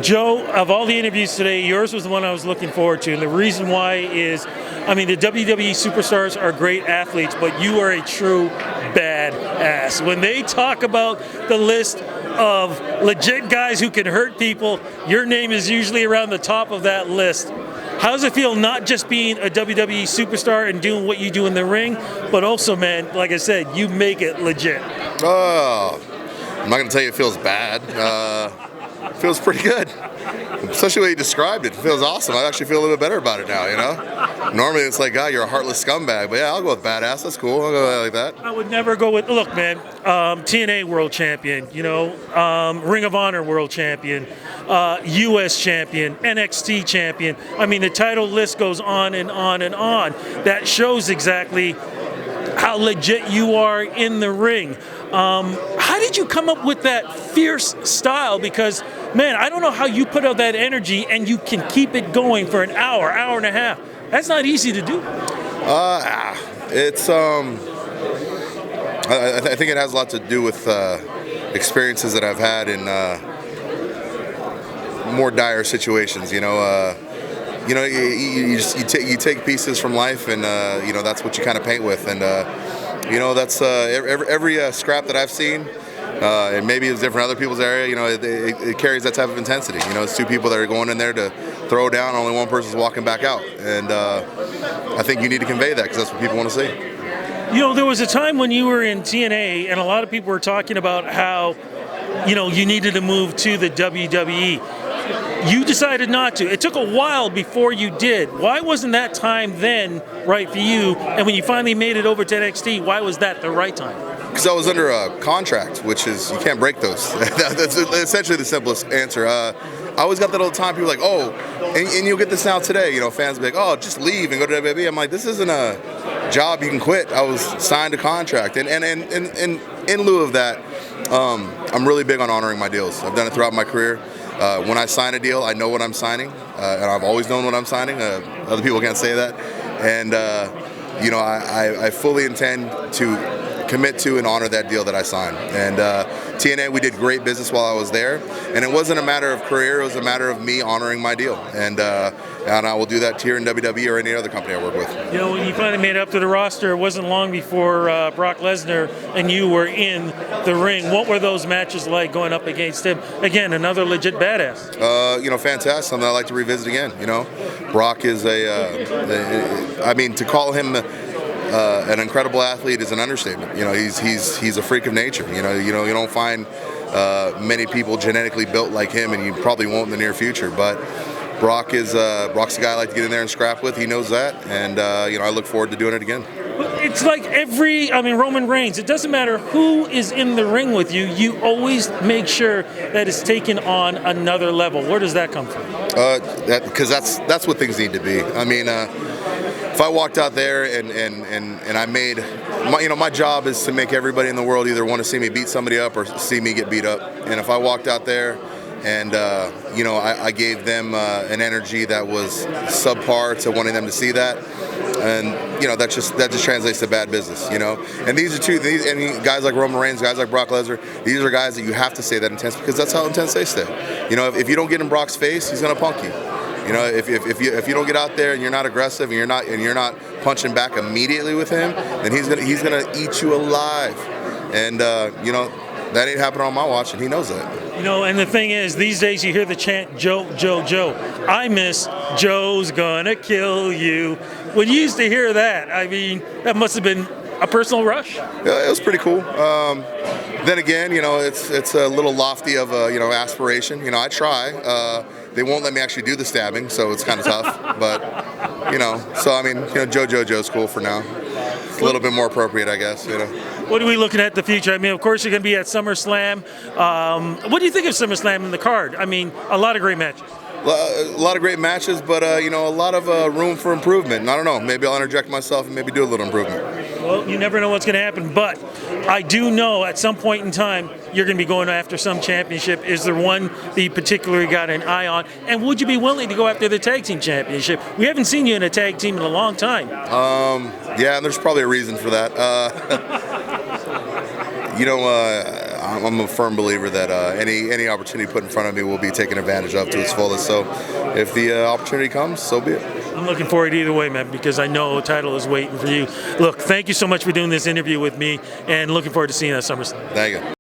Joe, of all the interviews today, yours was the one I was looking forward to. And the reason why is, I mean, the WWE superstars are great athletes, but you are a true badass. When they talk about the list of legit guys who can hurt people, your name is usually around the top of that list. How does it feel not just being a WWE superstar and doing what you do in the ring, but also, man, like I said, you make it legit? Oh, I'm not going to tell you it feels bad. It feels pretty good. Especially the way you described it. It feels awesome. I actually feel a little bit better about it now, you know? Normally it's like, God, you're a heartless scumbag. But yeah, I'll go with badass. That's cool. I'll go like that. I would never go with, look, man, TNA world champion, you know, Ring of Honor world champion, U.S. champion, NXT champion. I mean, the title list goes on and on and on. That shows exactly how legit you are in the ring. How did you come up with that fierce style? Because, man, I don't know how you put out that energy and you can keep it going for an hour, hour and a half. That's not easy to do. It's I think it has a lot to do with experiences that I've had in more dire situations. You take pieces from life, and that's what you kind of paint with, and that's every scrap that I've seen. And maybe it's different in other people's area. It carries that type of intensity. It's two people that are going in there to throw down. Only one person's walking back out, and I think you need to convey that because that's what people want to see. There was a time when you were in TNA, and a lot of people were talking about how, you needed to move to the WWE. You decided not to. It took a while before you did. Why wasn't that time then right for you? And when you finally made it over to NXT, why was that the right time? Because I was under a contract, which is, you can't break those. That's essentially the simplest answer. I always got that all the time. People are like, oh, and you'll get this now today. Fans will be like, oh, just leave and go to WWE. I'm like, this isn't a job you can quit. I was signed a contract. And in lieu of that, I'm really big on honoring my deals. I've done it throughout my career. When I sign a deal, I know what I'm signing, and I've always known what I'm signing. Other people can't say that. And, I fully intend to commit to and honor that deal that I signed. And TNA, we did great business while I was there, and it wasn't a matter of career, it was a matter of me honoring my deal. And I will do that here in WWE or any other company I work with. When you finally made it up to the roster, it wasn't long before Brock Lesnar and you were in the ring. What were those matches like going up against him? Again, another legit badass. Fantastic. Something I'd like to revisit again. Brock is to call him an incredible athlete is an understatement. He's a freak of nature. You don't find many people genetically built like him, and you probably won't in the near future. But Brock's a guy I like to get in there and scrap with. He knows that, and I look forward to doing it again. It's like Roman Reigns, it doesn't matter who is in the ring with you, you always make sure that it's taken on another level. Where does that come from? Because that's what things need to be. If I walked out there and I made, my job is to make everybody in the world either want to see me beat somebody up or see me get beat up. And if I walked out there and, I gave them an energy that was subpar to wanting them to see that, and that just translates to bad business. And these guys like Roman Reigns, guys like Brock Lesnar, these are guys that you have to say that intense because that's how intense they stay. If you don't get in Brock's face, he's gonna punk you. If you don't get out there and you're not aggressive and you're not punching back immediately with him, then he's gonna eat you alive. And that ain't happening on my watch, and he knows that. And the thing is, these days you hear the chant, Joe, Joe, Joe. I miss Joe's gonna kill you. When you used to hear that, that must have been a personal rush. Yeah, it was pretty cool. Then again, it's a little lofty of a aspiration. I try. They won't let me actually do the stabbing, so it's kind of tough. But Joe, Joe, Joe's cool for now. It's a little bit more appropriate, I guess. What are we looking at the future? Of course, you're going to be at SummerSlam. What do you think of SummerSlam in the card? A lot of great matches. A lot of great matches, but a lot of room for improvement. And I don't know. Maybe I'll interject myself and maybe do a little improvement. Well, you never know what's going to happen, but I do know at some point in time you're going to be going after some championship. Is there one that you particularly got an eye on? And would you be willing to go after the tag team championship? We haven't seen you in a tag team in a long time. Yeah, and there's probably a reason for that. I'm a firm believer that any opportunity put in front of me will be taken advantage of to its fullest. So if the opportunity comes, so be it. I'm looking forward either way, man, because I know a title is waiting for you. Look, thank you so much for doing this interview with me, and looking forward to seeing you at SummerSlam. Thank you.